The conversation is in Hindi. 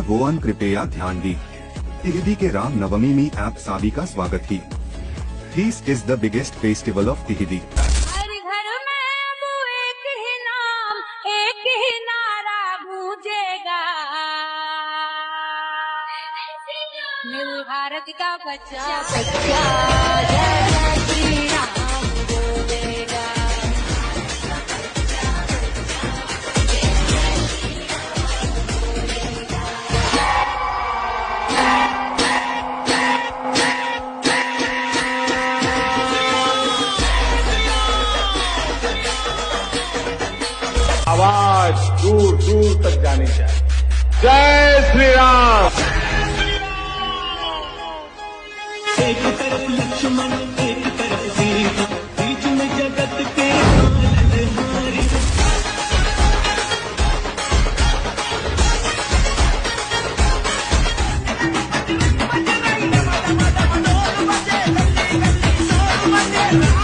का गोवन कृपया ध्यान दी। तिहिदी के राम नवमी में आप सभी का स्वागत की। This is the biggest festival of तिहिदी। हर घर में अब एक ही नाम, एक ही नारा गूंजेगा, न्यू भारत का बच्चा सच्चा जय जय श्री राम बोलेगा। आवाज दूर दूर तक जानी चाहिए। जय श्री राम। एक तरफ लक्ष्मण एक तरफ सीता, बीच में जगत के पालनहारी। बजे